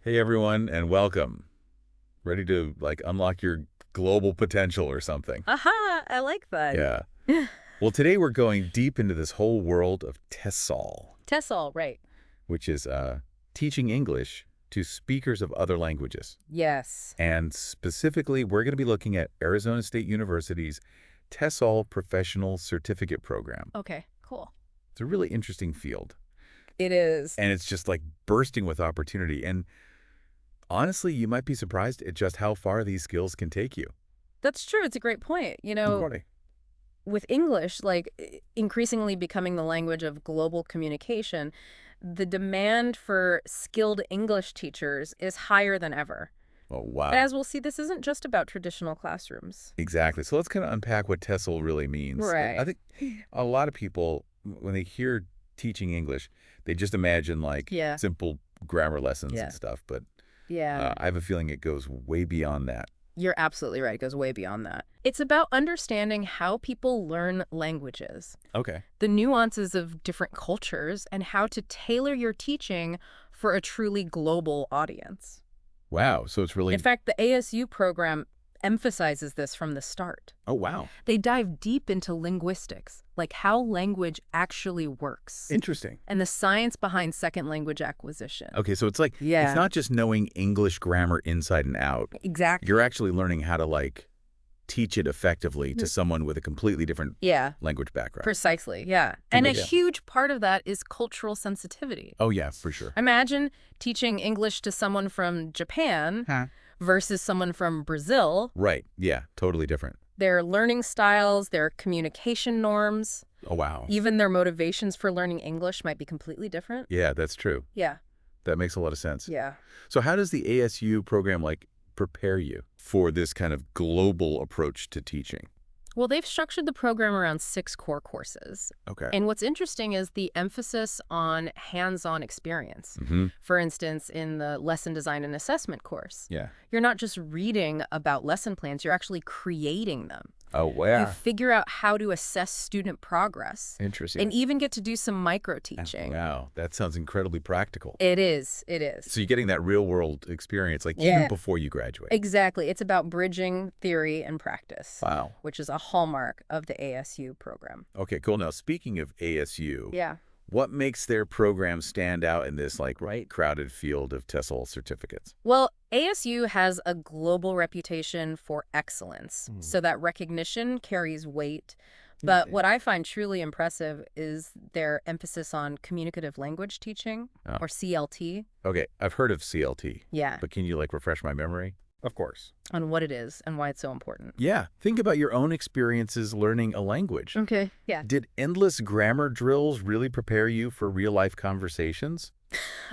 Hey everyone, and welcome. Ready to unlock your global potential or something? Aha! I like that. Yeah. Well, today we're going deep into this whole world of TESOL, TESOL, right. which is teaching English to speakers of other languages. Yes. And specifically, we're going to be looking at Arizona State University's TESOL Professional Certificate program. Okay, cool. It's a really interesting field, It is. and it's just like bursting with opportunity. And honestly, you might be surprised at just how far these skills can take you. That's true. It's a great point. Right. With English, increasingly becoming the language of global communication, the demand for skilled English teachers is higher than ever. Oh, wow. But as we'll see, this isn't just about traditional classrooms. Exactly. So let's kind of unpack what TESOL really means. Right. I think a lot of people, when they hear teaching English, they just imagine Yeah. simple grammar lessons Yeah. and stuff. But Yeah. I have a feeling it goes way beyond that. You're absolutely right. It goes way beyond that. It's about understanding how people learn languages, Okay. the nuances of different cultures, and how to tailor your teaching for a truly global audience. Wow. So it's really. In fact, the ASU program emphasizes this from the start. Oh, wow. They dive deep into linguistics, like how language actually works, Interesting. and the science behind second language acquisition. Okay. So it's Yeah. it's not just knowing English grammar inside and out. Exactly. You're actually learning how to teach it effectively to someone with a completely different Yeah, language background. precisely. Yeah. And a Yeah. huge part of that is cultural sensitivity. Oh, yeah, for sure. Imagine teaching English to someone from Japan Huh. versus someone from Brazil. Right. Yeah. Totally different. Their learning styles, their communication norms, Oh, wow. even their motivations for learning English might be completely different. Yeah, that's true. Yeah, That makes a lot of sense. yeah. So how does the ASU program prepare you for this kind of global approach to teaching? Well, they've structured the program around 6 core courses. Okay. And what's interesting is the emphasis on hands-on experience. Mm-hmm. For instance, in the lesson design and assessment course, Yeah. you're not just reading about lesson plans, you're actually creating them. Oh, You wow. figure out how to assess student progress Interesting. and even get to do some micro-teaching. Wow. That sounds incredibly practical. It is. It is. So you're getting that real world experience even Yeah. before you graduate. Exactly. It's about bridging theory and practice, Wow. which is a hallmark of the ASU program. Okay, cool. Now, speaking of ASU, Yeah. what makes their program stand out in this crowded field of TESOL certificates? Well, ASU has a global reputation for excellence, Hmm. so that recognition carries weight. But Okay. what I find truly impressive is their emphasis on communicative language teaching, Oh. or CLT. Okay, I've heard of CLT, Yeah, but can you refresh my memory? Of course. on what it is and why it's so important. Yeah, think about your own experiences learning a language. Okay. Yeah. Did endless grammar drills really prepare you for real-life conversations?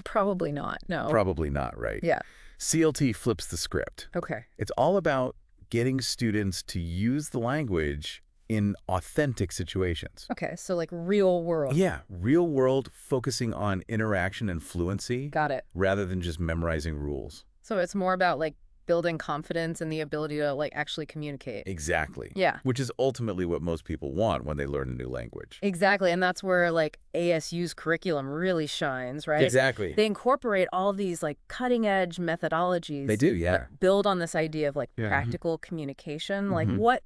Probably not. No. Probably not, right? Yeah. CLT flips the script. Okay. It's all about getting students to use the language in authentic situations. Okay. So real world. Yeah, real world, focusing on interaction and fluency Got it. rather than just memorizing rules. So it's more about building confidence and the ability to actually communicate. Exactly. Yeah. Which is ultimately what most people want when they learn a new language. Exactly. And that's where ASU's curriculum really shines, right? Exactly. They incorporate all these cutting edge methodologies. They do, yeah. that build on this idea of Yeah. practical communication. Mhm.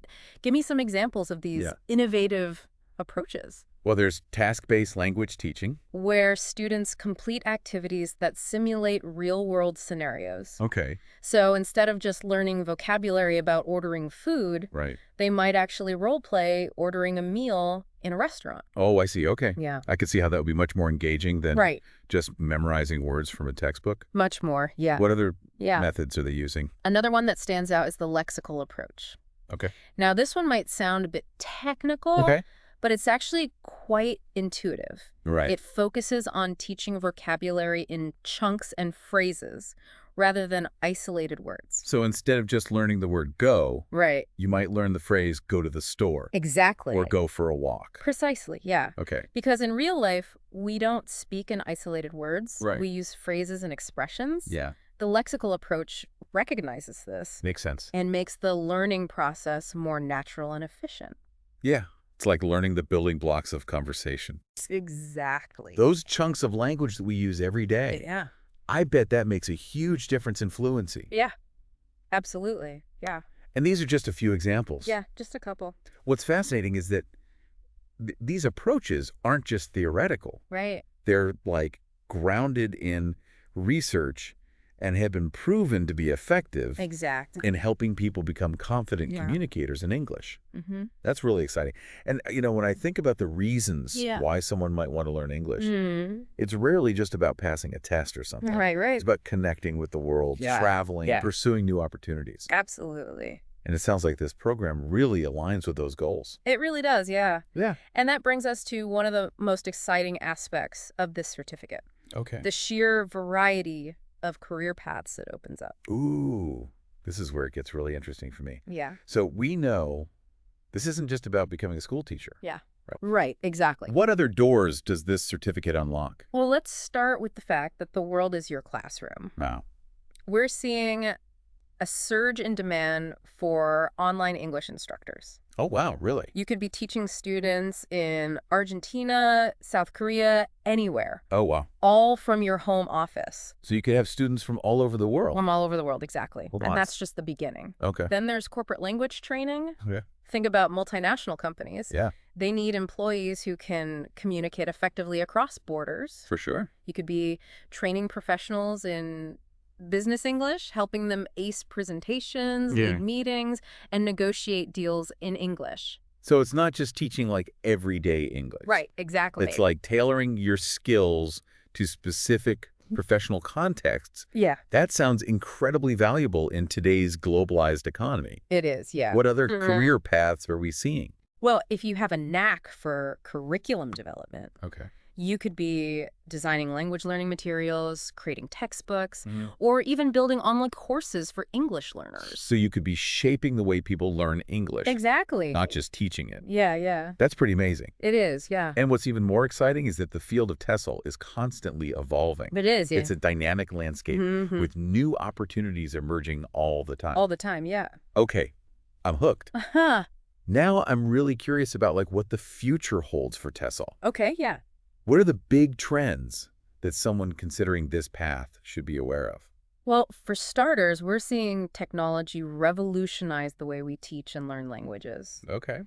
Give me some examples of these Yeah. innovative approaches Well, there's task-based language teaching. where students complete activities that simulate real world scenarios. Okay. So instead of just learning vocabulary about ordering food, Right. they might actually role play ordering a meal in a restaurant. Oh, I see. Okay. Yeah. I could see how that would be much more engaging than Right. just memorizing words from a textbook. Much more. Yeah. What other Yeah. methods are they using? Another one that stands out is the lexical approach. Okay. Now, this one might sound a bit technical, but it's actually quite intuitive. Right. It focuses on teaching vocabulary in chunks and phrases rather than isolated words. So instead of just learning the word go, Right. you might learn the phrase go to the store Exactly. or go for a walk. Precisely, yeah. Okay. Because in real life, we don't speak in isolated words. Right. We use phrases and expressions. Yeah. The lexical approach recognizes this Makes sense. and makes the learning process more natural and efficient. Yeah. It's like learning the building blocks of conversation. Exactly. Those chunks of language that we use every day. Yeah. I bet that makes a huge difference in fluency. Yeah, absolutely. Yeah. And these are just a few examples. Yeah, just a couple. What's fascinating is that these approaches aren't just theoretical. Right. They're like grounded in research and have been proven to be effective Exactly. in helping people become confident Yeah. communicators in English. Mm-hmm. That's really exciting. And, when I think about the reasons Yeah. why someone might want to learn English, Mm. it's rarely just about passing a test or something. Right, right. It's about connecting with the world, Yeah. traveling, Yeah. pursuing new opportunities. Absolutely. And it sounds like this program really aligns with those goals. It really does, yeah. Yeah. And that brings us to one of the most exciting aspects of this certificate, Okay. the sheer variety of career paths it opens up. Ooh, this is where it gets really interesting for me. Yeah. So we know this isn't just about becoming a school teacher. Yeah. Right. Right, exactly. What other doors does this certificate unlock? Well, let's start with the fact that the world is your classroom. Wow. We're seeing a surge in demand for online English instructors. Oh, wow, really? You could be teaching students in Argentina, South Korea, anywhere, Oh, wow. all from your home office. So you could have students from all over the world. From all over the world, exactly. Hold And on. that's just the beginning. Okay. Then there's corporate language training. Okay. Think about multinational companies. Yeah, They need employees who can communicate effectively across borders. for sure. You could be training professionals in business English, helping them ace presentations, Yeah. lead meetings, and negotiate deals in English. So it's not just teaching like everyday English. Right, exactly. It's like tailoring your skills to specific professional contexts. Yeah, That sounds incredibly valuable in today's globalized economy. it is, yeah. What other career paths are we seeing? Well, if you have a knack for curriculum development, Okay. you could be designing language learning materials, creating textbooks, Mhm. or even building online courses for English learners. So you could be shaping the way people learn English, Exactly. not just teaching it. Yeah, yeah. That's pretty amazing. It is, yeah. And what's even more exciting is that the field of TESOL is constantly evolving. It is, yeah. It's a dynamic landscape Mhm. with new opportunities emerging all the time. All the time, yeah. Okay, I'm hooked. Uh-huh. Now I'm really curious about what the future holds for TESOL. Okay, yeah. What are the big trends that someone considering this path should be aware of? Well, for starters, we're seeing technology revolutionize the way we teach and learn languages. Okay.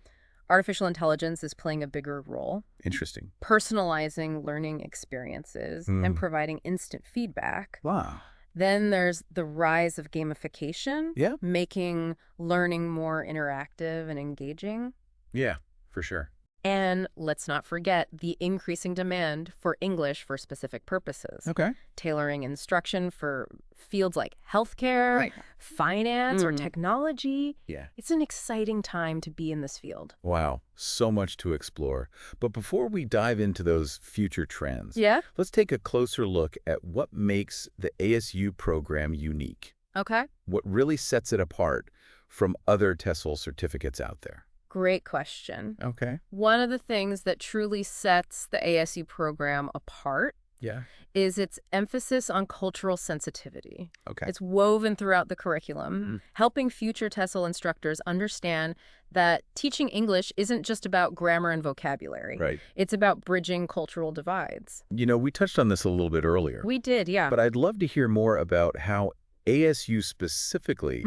Artificial intelligence is playing a bigger role, Interesting. personalizing learning experiences and providing instant feedback. Wow. Then there's the rise of gamification, Yeah. making learning more interactive and engaging. Yeah, for sure. And let's not forget the increasing demand for English for specific purposes. Okay. Tailoring instruction for fields like healthcare, Right. finance, or technology. Yeah. It's an exciting time to be in this field. Wow, so much to explore. But before we dive into those future trends, Yeah? let's take a closer look at what makes the ASU program unique. Okay. What really sets it apart from other TESOL certificates out there? Great question. Okay. One of the things that truly sets the ASU program apart Yeah. is its emphasis on cultural sensitivity. Okay. It's woven throughout the curriculum, helping future TESOL instructors understand that teaching English isn't just about grammar and vocabulary. Right. It's about bridging cultural divides. We touched on this a little bit earlier, We did, yeah. but I'd love to hear more about how ASU specifically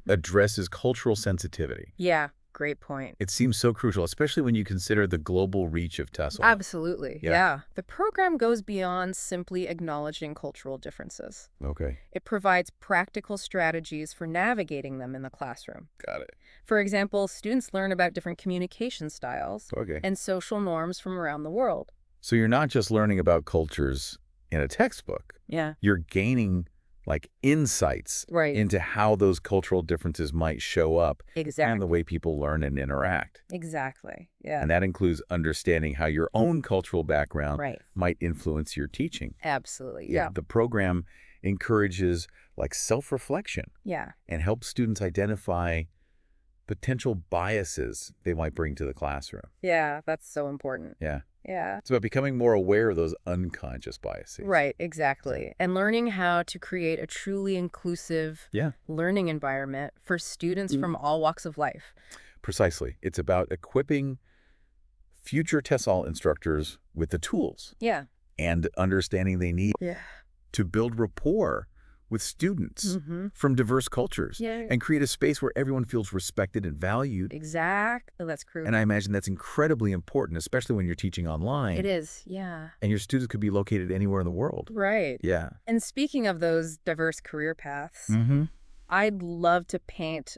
addresses cultural sensitivity. Yeah, great point. It seems so crucial, especially when you consider the global reach of TESOL. Absolutely, Yeah. yeah. The program goes beyond simply acknowledging cultural differences. Okay. It provides practical strategies for navigating them in the classroom. Got it. For example, students learn about different communication styles Okay. and social norms from around the world. So you're not just learning about cultures in a textbook. Yeah. You're gaining insights Right. into how those cultural differences might show up and Exactly. the way people learn and interact. Exactly. Yeah. And that includes understanding how your own cultural background Right. might influence your teaching. Absolutely. Yeah. The program encourages self-reflection Yeah. and helps students identify potential biases they might bring to the classroom. Yeah. That's so important. Yeah. Yeah. It's about becoming more aware of those unconscious biases. Right. Exactly. And learning how to create a truly inclusive Yeah. learning environment for students from all walks of life. Precisely. It's about equipping future TESOL instructors with the tools Yeah. and understanding they need Yeah. to build rapport with students Mm-hmm. from diverse cultures Yeah. and create a space where everyone feels respected and valued. Exactly. That's crucial. And I imagine that's incredibly important, especially when you're teaching online It is, yeah. and your students could be located anywhere in the world. Right. Yeah. And speaking of those diverse career paths, Mm-hmm. I'd love to paint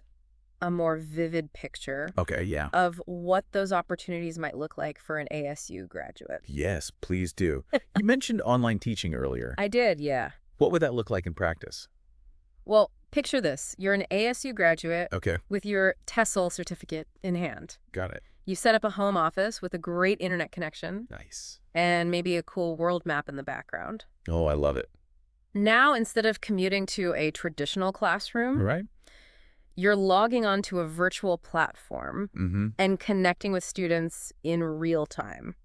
a more vivid picture Okay, yeah. of what those opportunities might look like for an ASU graduate. Yes, please do. You mentioned online teaching earlier. I did, yeah. What would that look like in practice? Well, picture this. You're an ASU graduate Okay, with your TESOL certificate in hand. got it. You set up a home office with a great internet connection Nice. and maybe a cool world map in the background. Oh, I love it. Now, instead of commuting to a traditional All classroom, right. you're logging onto a virtual platform Mm-hmm. and connecting with students in real time.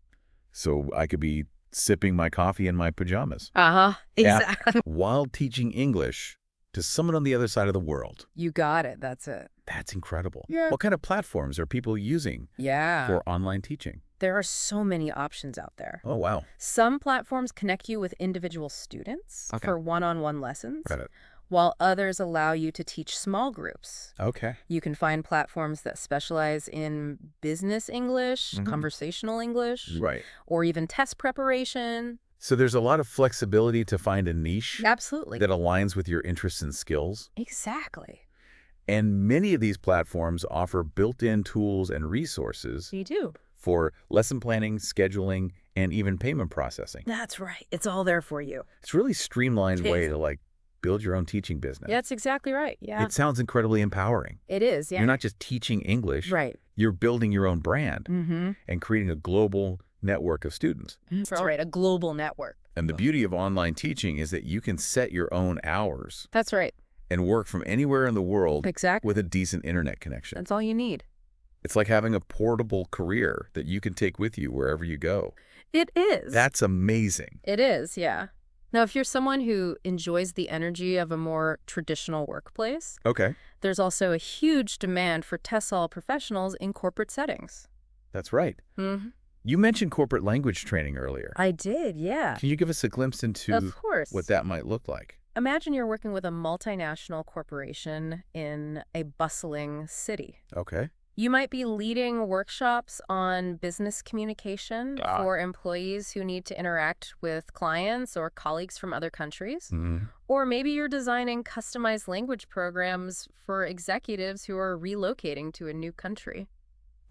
So I could be sipping my coffee in my pajamas. Uh-huh. Yeah. Exactly. While teaching English to someone on the other side of the world. You got it. That's it. That's incredible. Yeah. What kind of platforms are people using Yeah. for online teaching? There are so many options out there. Oh, wow. Some platforms connect you with individual students Okay. for one-on-one lessons, Got it. while others allow you to teach small groups. Okay. You can find platforms that specialize in business English, Mhm. conversational English, Right. or even test preparation. So there's a lot of flexibility to find a niche Absolutely. that aligns with your interests and skills. Exactly. And many of these platforms offer built-in tools and resources You do. for lesson planning, scheduling, and even payment processing. That's right. It's all there for you. It's a really streamlined It way is. to build your own teaching business. Yeah, that's exactly right. Yeah. It sounds incredibly empowering. It is, yeah. You're not just teaching English. Right. You're building your own brand Mm-hmm. and creating a global network of students. That's right. A global network. And the beauty of online teaching is that you can set your own hours That's right. and work from anywhere in the world Exactly. with a decent internet connection. That's all you need. It's like having a portable career that you can take with you wherever you go. It is. That's amazing. It is, yeah. Now, if you're someone who enjoys the energy of a more traditional workplace, Okay, there's also a huge demand for TESOL professionals in corporate settings. that's right. Mm-hmm. You mentioned corporate language training earlier. I did, yeah. Can you give us a glimpse into Of course. what that might look like? Imagine you're working with a multinational corporation in a bustling city. Okay. You might be leading workshops on business communication Ah. for employees who need to interact with clients or colleagues from other countries. Mhm. Or maybe you're designing customized language programs for executives who are relocating to a new country.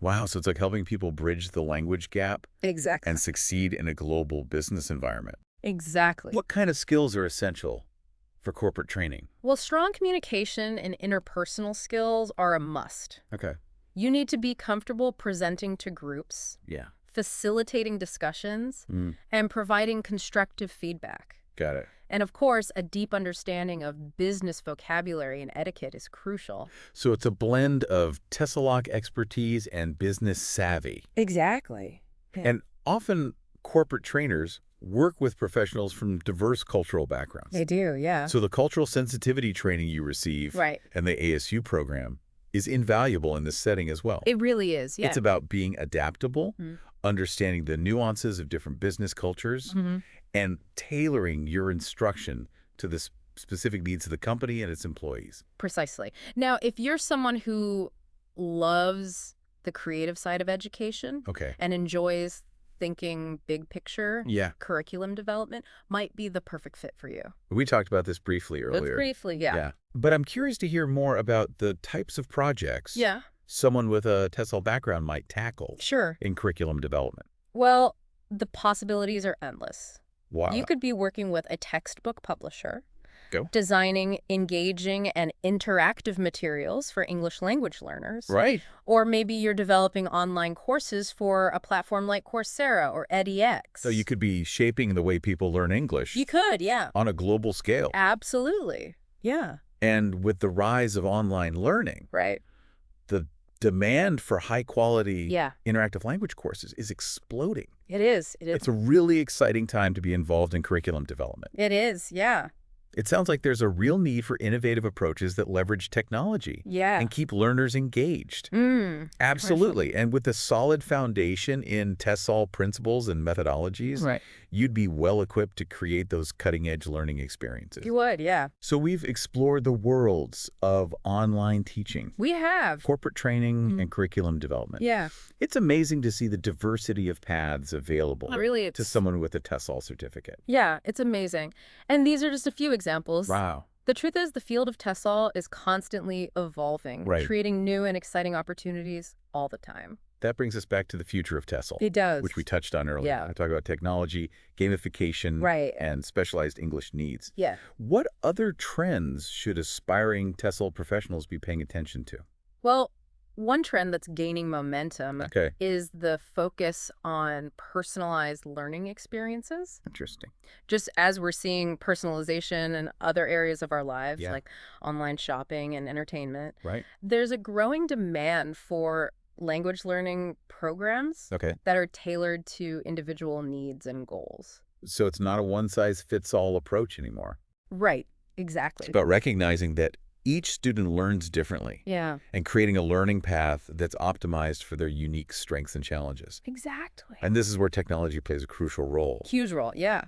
Wow, so it's like helping people bridge the language gap Exactly. and succeed in a global business environment. Exactly. What kind of skills are essential for corporate training? Well, strong communication and interpersonal skills are a must. Okay. You need to be comfortable presenting to groups, Yeah. facilitating discussions, Mm, and providing constructive feedback. got it. And of course, a deep understanding of business vocabulary and etiquette is crucial. So it's a blend of TESOL expertise and business savvy. Exactly. And often corporate trainers work with professionals from diverse cultural backgrounds. They do, yeah. So the cultural sensitivity training you receive Right. and the ASU program is invaluable in this setting as well. It really is, yeah. It's about being adaptable, Mhm. understanding the nuances of different business cultures, Mhm. and tailoring your instruction to the specific needs of the company and its employees. Precisely. Now, if you're someone who loves the creative side of education Okay. and enjoys thinking big picture, Yeah. curriculum development might be the perfect fit for you. We talked about this briefly Let's earlier. briefly, yeah. Yeah. But I'm curious to hear more about the types of projects Yeah, someone with a TESOL background might tackle sure. in curriculum development. Well, the possibilities are endless. Wow. You could be working with a textbook publisher, Go. designing engaging and interactive materials for English language learners. Right. Or maybe you're developing online courses for a platform like Coursera or edX. So you could be shaping the way people learn English You could, yeah. on a global scale. Absolutely. Yeah. And with the rise of online learning, Right. the demand for high-quality Yeah. interactive language courses is exploding. It is. It is. It's a really exciting time to be involved in curriculum development. It is, yeah. It sounds like there's a real need for innovative approaches that leverage technology Yeah. and keep learners engaged. Commercial. Absolutely. And with a solid foundation in TESOL principles and methodologies, Right. you'd be well equipped to create those cutting-edge learning experiences. You would, yeah. So we've explored the worlds of online teaching, We have. corporate training, and curriculum development. Yeah. It's amazing to see the diversity of paths available Really, to it's... someone with a TESOL certificate. Yeah, it's amazing. And these are just a few examples. Wow. The truth is the field of TESOL is constantly evolving, Right. creating new and exciting opportunities all the time. That brings us back to the future of TESOL, It does. which we touched on earlier. Yeah. I talk about technology, gamification, Right. and specialized English needs. Yeah. What other trends should aspiring TESOL professionals be paying attention to? Well, one trend that's gaining momentum Okay. is the focus on personalized learning experiences. Interesting. Just as we're seeing personalization in other areas of our lives, Yeah. like online shopping and entertainment, Right? there's a growing demand for language learning programs Okay. that are tailored to individual needs and goals. So it's not a one-size-fits-all approach anymore. Right, It's exactly. about recognizing that each student learns differently Yeah, and creating a learning path that's optimized for their unique strengths and challenges. exactly. And this is where technology plays a crucial role. Huge role, yeah.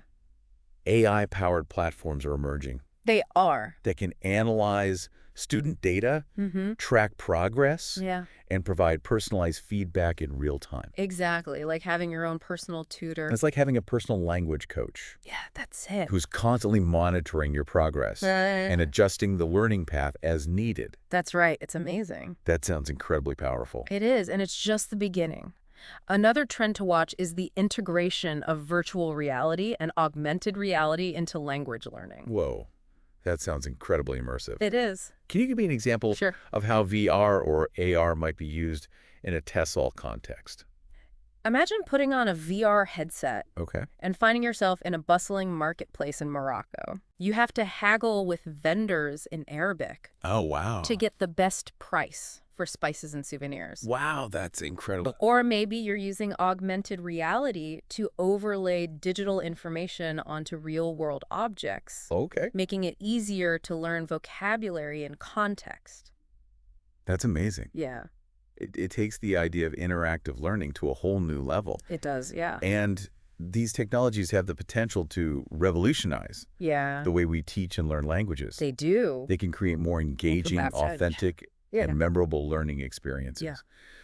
AI-powered platforms are emerging They are. that can analyze student data, Mm-hmm. track progress, Yeah, and provide personalized feedback in real time. exactly. Like having your own personal tutor. It's like having a personal language coach Yeah, that's it. who's constantly monitoring your progress and adjusting the learning path as needed. That's right. It's amazing. That sounds incredibly powerful. It is, and it's just the beginning. Another trend to watch is the integration of virtual reality and augmented reality into language learning. Whoa, that sounds incredibly immersive. It is. Can you give me an example Sure. of how VR or AR might be used in a TESOL context? Imagine putting on a VR headset Okay. and finding yourself in a bustling marketplace in Morocco. You have to haggle with vendors in Arabic Oh, wow. to get the best price for spices and souvenirs. Wow, that's incredible. Or maybe you're using augmented reality to overlay digital information onto real-world objects, Okay. making it easier to learn vocabulary and context. That's amazing. Yeah, It takes the idea of interactive learning to a whole new level. it does, yeah. And these technologies have the potential to revolutionize Yeah, the way we teach and learn languages. they do. They can create more engaging, authentic, Yeah. and memorable learning experiences. Yeah.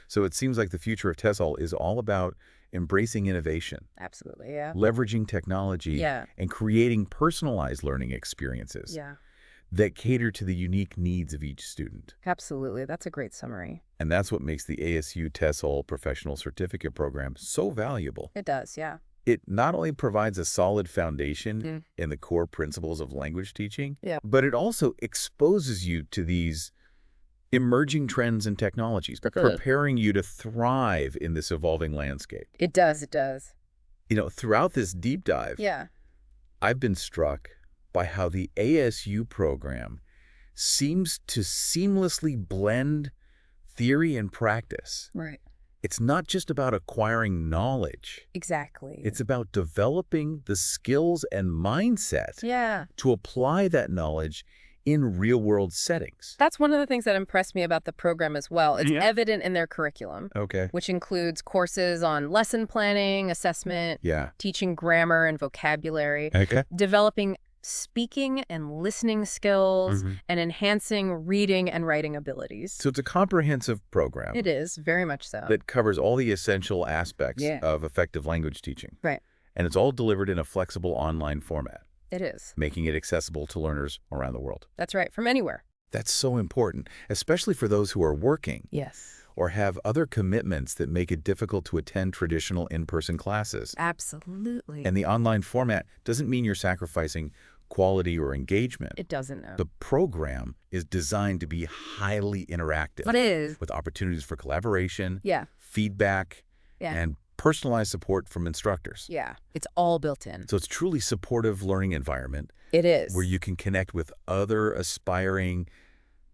So it seems like the future of TESOL is all about embracing innovation, Absolutely, yeah. leveraging technology, Yeah, and creating personalized learning experiences yeah, that cater to the unique needs of each student. absolutely. That's a great summary. And that's what makes the ASU TESOL Professional Certificate program so valuable. It does, yeah. It not only provides a solid foundation Mm. in the core principles of language teaching, Yeah. but it also exposes you to these emerging trends and technologies, preparing you to thrive in this evolving landscape. It does, it does. You know, throughout this deep dive, Yeah. I've been struck by how the ASU program seems to seamlessly blend theory and practice. Right. It's not just about acquiring knowledge. Exactly. It's about developing the skills and mindset Yeah. to apply that knowledge in real-world settings. That's one of the things that impressed me about the program as well. It's Yeah. evident in their curriculum, Okay. which includes courses on lesson planning, assessment, Yeah. teaching grammar and vocabulary, Okay. developing speaking and listening skills, Mhm. and enhancing reading and writing abilities. So it's a comprehensive program It is, very much so. that covers all the essential aspects Yeah. of effective language teaching. Right. And it's all delivered in a flexible online format, It is. making it accessible to learners around the world. That's right, from anywhere. That's so important, especially for those who are working Yes. or have other commitments that make it difficult to attend traditional in-person classes. Absolutely. And the online format doesn't mean you're sacrificing quality or engagement. It doesn't know. The program is designed to be highly interactive, But it is. with opportunities for collaboration, Yeah. feedback, Yeah. and personalized support from instructors. Yeah. It's all built in. So it's truly supportive learning environment It is. where you can connect with other aspiring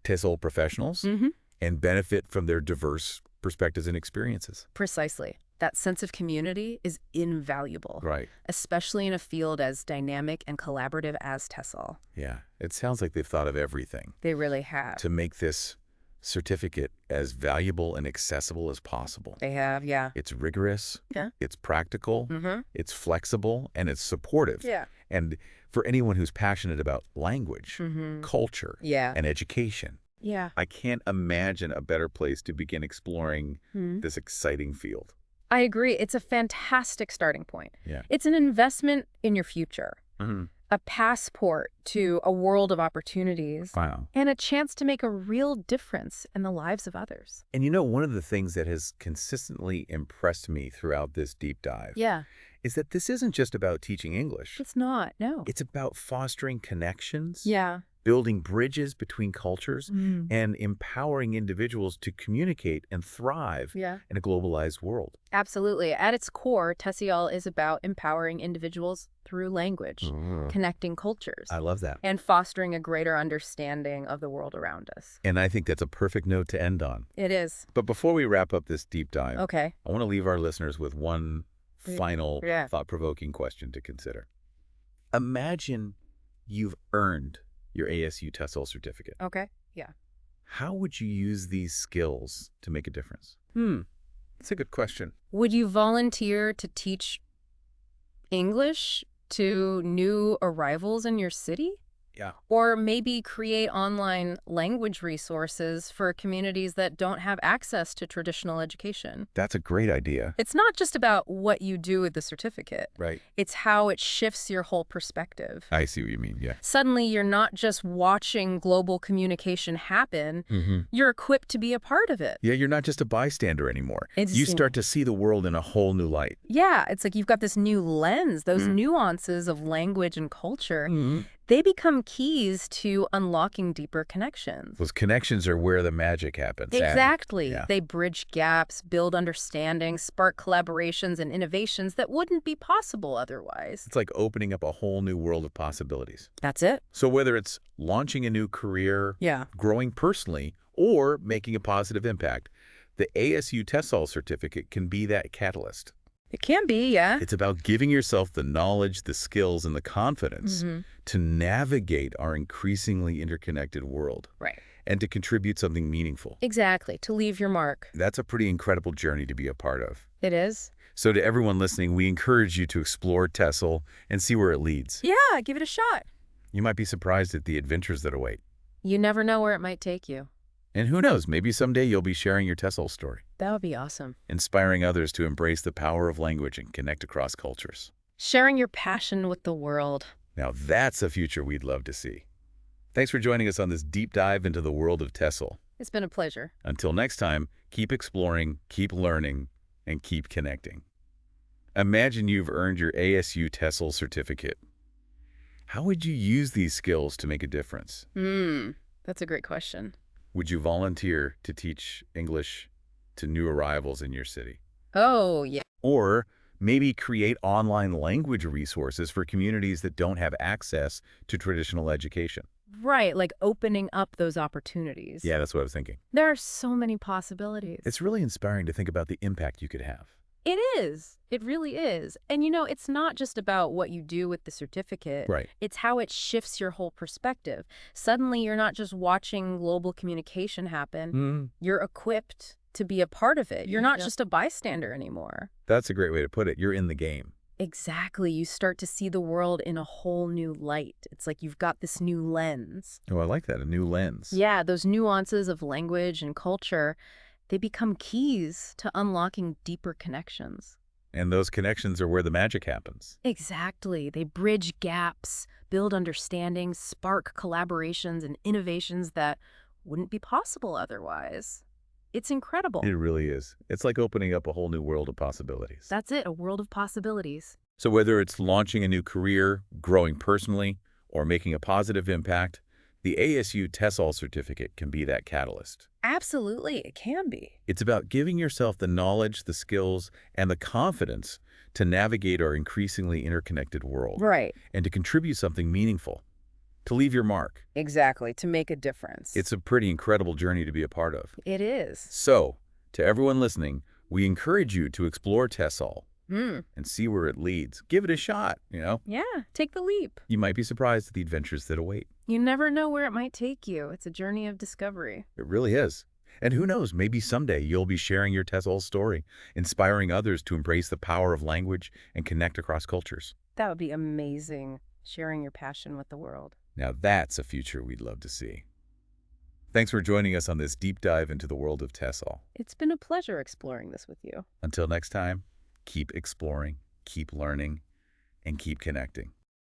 TESOL professionals Mm-hmm. and benefit from their diverse perspectives and experiences. Precisely. That sense of community is invaluable, Right. especially in a field as dynamic and collaborative as TESOL. Yeah. It sounds like they've thought of everything They really have. to make this certificate as valuable and accessible as possible. They have, yeah. It's rigorous, Yeah. it's practical, Mm-hmm. it's flexible, and it's supportive. Yeah. And for anyone who's passionate about language, Mm-hmm. culture, Yeah. and education, Yeah. I can't imagine a better place to begin exploring Hmm. this exciting field. I agree. It's a fantastic starting point. Yeah. It's an investment in your future, Mm-hmm. a passport to a world of opportunities, Wow. and a chance to make a real difference in the lives of others. And you know, one of the things that has consistently impressed me throughout this deep dive Yeah. is that this isn't just about teaching English. It's not, no. It's about fostering connections, Yeah. building bridges between cultures, Mm. and empowering individuals to communicate and thrive Yeah. in a globalized world. Absolutely. At its core, TESOL is about empowering individuals through language, connecting cultures, I love that. and fostering a greater understanding of the world around us. And I think that's a perfect note to end on. It is. But before we wrap up this deep dive, Okay. I want to leave our listeners with one final Yeah. thought-provoking question to consider. Imagine you've earned your ASU TESOL certificate. Okay. Yeah. How would you use these skills to make a difference? That's a good question. Would you volunteer to teach English to new arrivals in your city? Yeah. Or maybe create online language resources for communities that don't have access to traditional education. That's a great idea. It's not just about what you do with the certificate. Right. It's how it shifts your whole perspective. I see what you mean, yeah. Suddenly, you're not just watching global communication happen. You're equipped to be a part of it. Yeah, you're not just a bystander anymore. It's- You start to see the world in a whole new light. Yeah, it's like you've got this new lens, those nuances of language and culture. They become keys to unlocking deeper connections. Those connections are where the magic happens. Exactly. Yeah. They bridge gaps, build understanding, spark collaborations and innovations that wouldn't be possible otherwise. It's like opening up a whole new world of possibilities. That's it. So whether it's launching a new career, Yeah. growing personally, or making a positive impact, the ASU TESOL certificate can be that catalyst. It can be, yeah. It's about giving yourself the knowledge, the skills, and the confidence to navigate our increasingly interconnected world Right. and to contribute something meaningful. Exactly. To leave your mark. That's a pretty incredible journey to be a part of. It is. So to everyone listening, we encourage you to explore TESOL and see where it leads. Yeah, give it a shot. You might be surprised at the adventures that await. You never know where it might take you. And who knows, maybe someday you'll be sharing your TESOL story, That would be awesome. inspiring others to embrace the power of language and connect across cultures. Sharing your passion with the world. Now that's a future we'd love to see. Thanks for joining us on this deep dive into the world of TESOL. It's been a pleasure. Until next time, keep exploring, keep learning, and keep connecting. Imagine you've earned your ASU TESOL certificate. How would you use these skills to make a difference? That's a great question. Would you volunteer to teach English to new arrivals in your city? Oh, yeah. Or maybe create online language resources for communities that don't have access to traditional education? Right, like opening up those opportunities. Yeah, that's what I was thinking. There are so many possibilities. It's really inspiring to think about the impact you could have. It is. It really is. And it's not just about what you do with the certificate. Right. It's how it shifts your whole perspective. Suddenly, you're not just watching global communication happen. You're equipped to be a part of it. You're not just a bystander anymore. That's a great way to put it. You're in the game. Exactly. You start to see the world in a whole new light. It's like you've got this new lens. Oh, I like that. A new lens. Yeah, those nuances of language and culture, they become keys to unlocking deeper connections. And those connections are where the magic happens. Exactly. They bridge gaps, build understanding, spark collaborations and innovations that wouldn't be possible otherwise. It's incredible. It really is. It's like opening up a whole new world of possibilities. That's it, a world of possibilities. So whether it's launching a new career, growing personally, or making a positive impact, the ASU TESOL certificate can be that catalyst. Absolutely, it can be. It's about giving yourself the knowledge, the skills, and the confidence to navigate our increasingly interconnected world. Right. And to contribute something meaningful, to leave your mark. Exactly, to make a difference. It's a pretty incredible journey to be a part of. It is. So, to everyone listening, We encourage you to explore TESOL Hmm. and see where it leads. Give it a shot. Yeah, take the leap. You might be surprised at the adventures that await. You never know where it might take you. It's a journey of discovery. It really is. And who knows, maybe someday you'll be sharing your TESOL story, inspiring others to embrace the power of language and connect across cultures. That would be amazing, sharing your passion with the world. Now that's a future we'd love to see. Thanks for joining us on this deep dive into the world of TESOL. It's been a pleasure exploring this with you. Until next time, keep exploring, keep learning, and keep connecting.